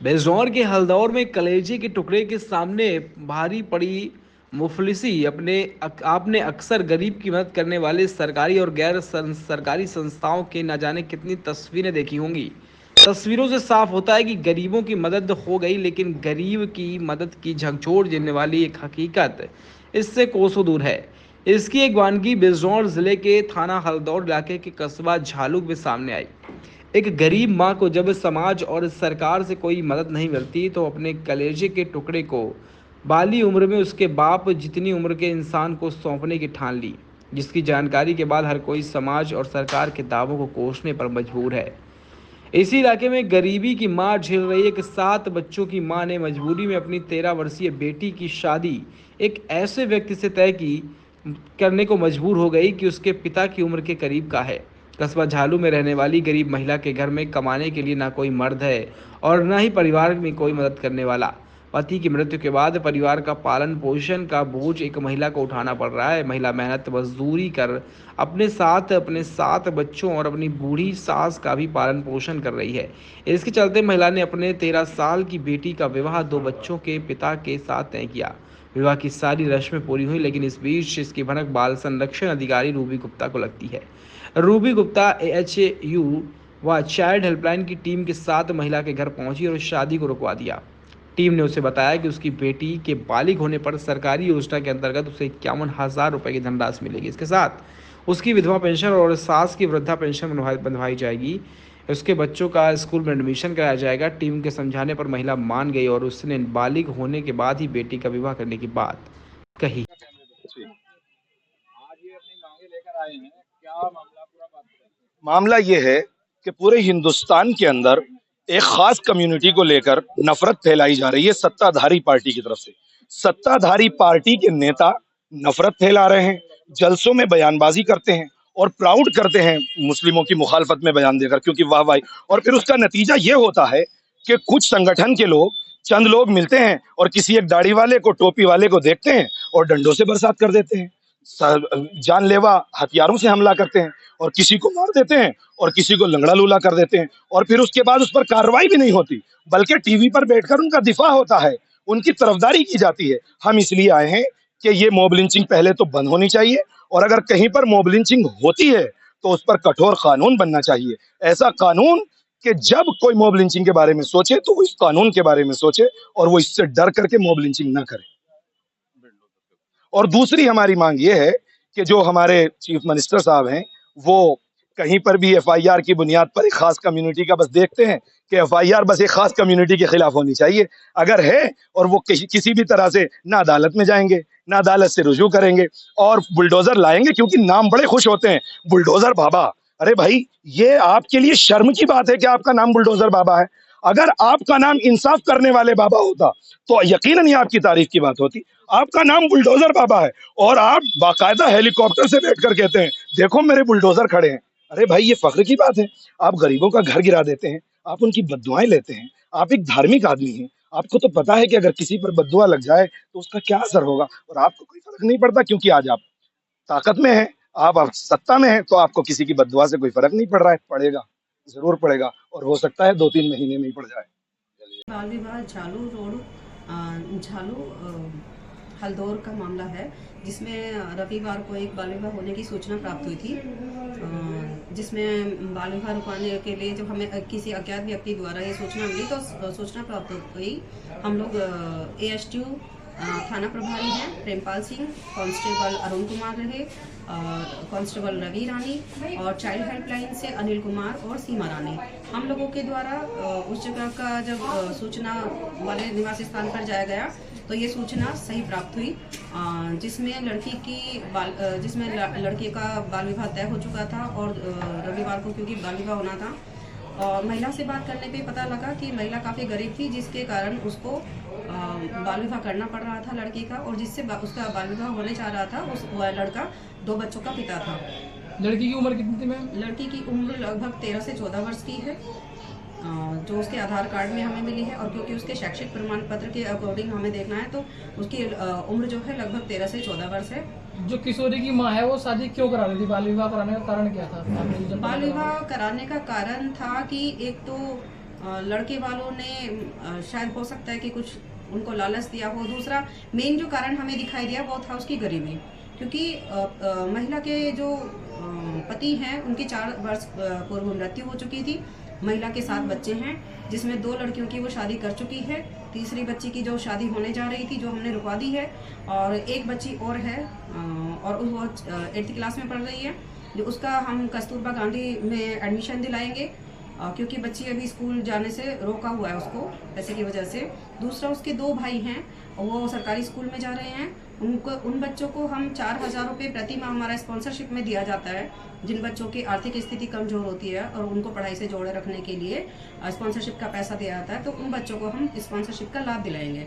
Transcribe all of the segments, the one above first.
बेजनौर के हल्दौर में कलेजे के टुकड़े के सामने भारी पड़ी मुफलिसी आपने अक्सर गरीब की मदद करने वाले सरकारी और गैर सरकारी संस्थाओं के न जाने कितनी तस्वीरें देखी होंगी। तस्वीरों से साफ होता है कि गरीबों की मदद हो गई, लेकिन गरीब की मदद की झकझोर देने वाली एक हकीकत इससे कोसों दूर है। इसकी एक वानगी बिजनौर जिले के थाना हल्दौर इलाके के कस्बा झालुक में सामने आई। एक गरीब माँ को जब समाज और सरकार से कोई मदद नहीं मिलती तो अपने कलेजे के टुकड़े को बाली उम्र में उसके बाप जितनी उम्र के इंसान को सौंपने की ठान ली, जिसकी जानकारी के बाद हर कोई समाज और सरकार के दावों को कोसने पर मजबूर है। इसी इलाके में गरीबी की मार झेल रही एक 7 बच्चों की मां ने मजबूरी में अपनी 13 वर्षीय बेटी की शादी एक ऐसे व्यक्ति से तय की करने को मजबूर हो गई कि उसके पिता की उम्र के करीब का है। कस्बा झालू में रहने वाली गरीब महिला के घर में कमाने के लिए ना कोई मर्द है और न ही परिवार में कोई मदद करने वाला। पति की मृत्यु के बाद परिवार का पालन पोषण का बोझ एक महिला को उठाना पड़ रहा है। महिला मेहनत मजदूरी कर अपने 7 बच्चों और अपनी बूढ़ी सास का भी पालन पोषण कर रही है। इसके चलते महिला ने अपने 13 साल की बेटी का विवाह 2 बच्चों के पिता के साथ तय किया। विवाह की सारी रस्में पूरी हुई, लेकिन इस बीच इसकी भनक बाल संरक्षण अधिकारी रूबी गुप्ता को लगती है। रूबी गुप्ता AHU व चाइल्ड हेल्पलाइन की टीम के साथ महिला के घर पहुंची और शादी को रुकवा दिया। टीम ने उसे बताया कि उसकी बेटी के बालिग होने पर सरकारी योजना के अंतर्गत उसे 51,000 रुपये की धनराशि मिलेगी। इसके साथ उसकी विधवा पेंशन और सास की वृद्धा पेंशन बंधवाई जाएगी। उसके बच्चों का स्कूल में एडमिशन कराया जाएगा। टीम के समझाने पर महिला मान गई और उसने बालिग होने के बाद ही बेटी का विवाह करने की बात कही। जी। आज ये अपनी मांगे लेकर आए हैं, क्या मामला पूरा बात बताइए। मामला ये है कि पूरे हिंदुस्तान के अंदर एक खास कम्युनिटी को लेकर नफरत फैलाई जा रही है सत्ताधारी पार्टी की तरफ से। सत्ताधारी पार्टी के नेता नफरत फैला रहे हैं, जलसों में बयानबाजी करते हैं और प्राउड करते हैं मुस्लिमों की मुखालफत में बयान देकर, क्योंकि वाह वाह। और फिर उसका नतीजा ये होता है कि कुछ संगठन के लोग, चंद लोग मिलते हैं और किसी एक दाढ़ी वाले को, टोपी वाले को देखते हैं और डंडों से बरसात कर देते हैं, जानलेवा हथियारों से हमला करते हैं और किसी को मार देते हैं और किसी को लंगड़ा लूला कर देते हैं। और फिर उसके बाद उस पर कार्रवाई भी नहीं होती, बल्कि टीवी पर बैठकर उनका दिफा होता है, उनकी तरफदारी की जाती है। हम इसलिए आए हैं कि ये मॉब लिंचिंग पहले तो बंद होनी चाहिए, और अगर कहीं पर मॉब लिंचिंग होती है तो उस पर कठोर कानून बनना चाहिए। ऐसा कानून कि जब कोई मॉब लिंचिंग के बारे में सोचे तो वो इस कानून के बारे में सोचे और वो इससे डर करके मॉब लिंचिंग ना करे। और दूसरी हमारी मांग ये है कि जो हमारे चीफ मिनिस्टर साहब हैं, वो कहीं पर भी एफआईआर की बुनियाद पर एक खास कम्युनिटी का बस देखते हैं कि एफआईआर बस एक खास कम्युनिटी के खिलाफ होनी चाहिए। अगर है और वो किसी भी तरह से ना अदालत में जाएंगे, ना अदालत से रुजू करेंगे और बुलडोजर लाएंगे, क्योंकि नाम बड़े खुश होते हैं बुलडोजर बाबा। अरे भाई, ये आपके लिए शर्म की बात है कि आपका नाम बुलडोजर बाबा है। अगर आपका नाम इंसाफ करने वाले बाबा होता तो यकीनन ही आपकी तारीफ की बात होती। आपका नाम बुलडोजर बाबा है और आप बाकायदा हेलीकॉप्टर से बैठकर कहते हैं देखो मेरे बुलडोजर खड़े हैं। अरे भाई, ये फख्र की बात है। आप गरीबों का घर गिरा देते हैं, आप उनकी बद्दुआएं लेते हैं। आप एक धार्मिक आदमी हैं, आपको तो पता है कि अगर किसी पर बद्दुआ लग जाए तो उसका क्या असर होगा, और आपको कोई फर्क नहीं पड़ता क्योंकि आज आप ताकत में हैं, आप सत्ता में हैं, तो आपको किसी की बद्दुआ से कोई फर्क नहीं पड़ रहा है। पड़ेगा, जरूर पड़ेगा, और हो सकता है 2-3 महीने में ही पड़ जाए। बाल विवाह झालू रोड झालू हल्दौर का मामला है, जिसमें रविवार को एक बाल विवाह होने की सूचना प्राप्त हुई थी, जिसमें बाल विवाह रुकवाने के लिए जब हमें किसी अज्ञात व्यक्ति द्वारा ये सूचना मिली तो सूचना प्राप्त हुई। हम लोग AHU थाना प्रभारी हैं प्रेमपाल सिंह, कांस्टेबल अरुण कुमार रहे, कांस्टेबल रवि रानी, और चाइल्ड हेल्पलाइन से अनिल कुमार और सीमा रानी। हम लोगों के द्वारा उस जगह का जब सूचना वाले निवास स्थान पर जाया गया तो ये सूचना सही प्राप्त हुई, जिसमें लड़के का बाल विवाह तय हो चुका था और रविवार को क्योंकि बाल विवाह होना था, और महिला से बात करने पे पता लगा कि महिला काफ़ी गरीब थी, जिसके कारण उसको बाल विवाह करना पड़ रहा था लड़के का, और जिससे उसका बाल विवाह होने जा रहा था वह लड़का 2 बच्चों का पिता था। लड़की की उम्र कितनी थी मैम? लड़की की उम्र लगभग 13 से 14 वर्ष की है, जो उसके आधार कार्ड में हमें मिली है, और क्योंकि उसके शैक्षिक प्रमाण पत्र के अकॉर्डिंग हमें देखना है तो उसकी उम्र जो है लगभग 13 से 14 वर्ष है। जो किशोरी की माँ है वो शादी क्यों करा रही थी? बाल विवाह कराने का कारण क्या था? बाल विवाह कराने का कारण था कि एक तो लड़के वालों ने शायद हो सकता है कि कुछ उनको लालच दिया हो। दूसरा मेन जो कारण हमें दिखाई दिया वो था उसकी गरीबी, क्योंकि महिला के जो पति हैं उनकी 4 वर्ष पूर्व मृत्यु हो चुकी थी। महिला के 7 बच्चे हैं, जिसमें 2 लड़कियों की वो शादी कर चुकी है। तीसरी बच्ची की जो शादी होने जा रही थी, जो हमने रुकवा दी है, और एक बच्ची और है और वो 8th क्लास में पढ़ रही है, जो उसका हम कस्तूरबा गांधी में एडमिशन दिलाएंगे, क्योंकि बच्ची अभी स्कूल जाने से रोका हुआ है उसको पैसे की वजह से। दूसरा उसके 2 भाई हैं, वो सरकारी स्कूल में जा रहे हैं। उन बच्चों को हम 4,000 रुपये प्रति माह हमारा स्पॉन्सरशिप में दिया जाता है, जिन बच्चों की आर्थिक स्थिति कमजोर होती है और उनको पढ़ाई से जोड़े रखने के लिए स्पॉन्सरशिप का पैसा दिया जाता है, तो उन बच्चों को हम स्पॉन्सरशिप का लाभ दिलाएंगे।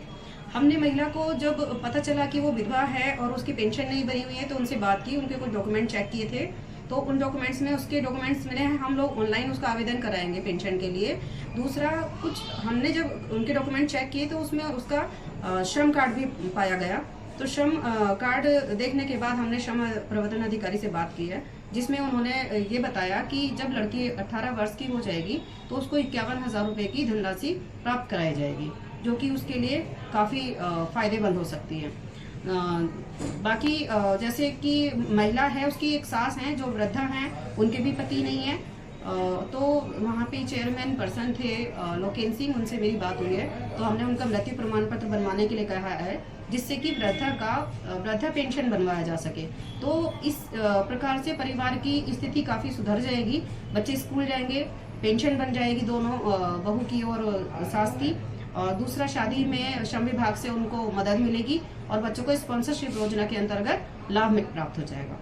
हमने महिला को जब पता चला कि वो विधवा है और उसकी पेंशन नहीं बनी हुई है, तो उनसे बात की, उनके कुछ डॉक्यूमेंट चेक किए थे, तो उन डॉक्यूमेंट्स में उसके डॉक्यूमेंट्स मिले हैं। हम लोग ऑनलाइन उसका आवेदन कराएंगे पेंशन के लिए। दूसरा, कुछ हमने जब उनके डॉक्यूमेंट चेक किए तो उसमें उसका श्रम कार्ड भी पाया गया। तो श्रम कार्ड देखने के बाद हमने श्रम प्रवर्तन अधिकारी से बात की है, जिसमें उन्होंने ये बताया कि जब लड़की 18 वर्ष की हो जाएगी तो उसको 51,000 रुपये की धनराशि प्राप्त कराई जाएगी, जो कि उसके लिए काफ़ी फायदेमंद हो सकती है। बाकी जैसे कि महिला है, उसकी एक सास हैं जो वृद्धा हैं, उनके भी पति नहीं है, तो वहाँ पे चेयरमैन पर्सन थे लोकेन सिंह, उनसे मेरी बात हुई है, तो हमने उनका मृत्यु प्रमाण पत्र बनवाने के लिए कहा है, जिससे कि वृद्धा पेंशन बनवाया जा सके। तो इस प्रकार से परिवार की स्थिति काफ़ी सुधर जाएगी, बच्चे स्कूल जाएंगे, पेंशन बन जाएगी दोनों, बहू की और सास की। और दूसरा, शादी में श्रम विभाग से उनको मदद मिलेगी और बच्चों को स्पॉन्सरशिप योजना के अंतर्गत लाभ प्राप्त हो जाएगा।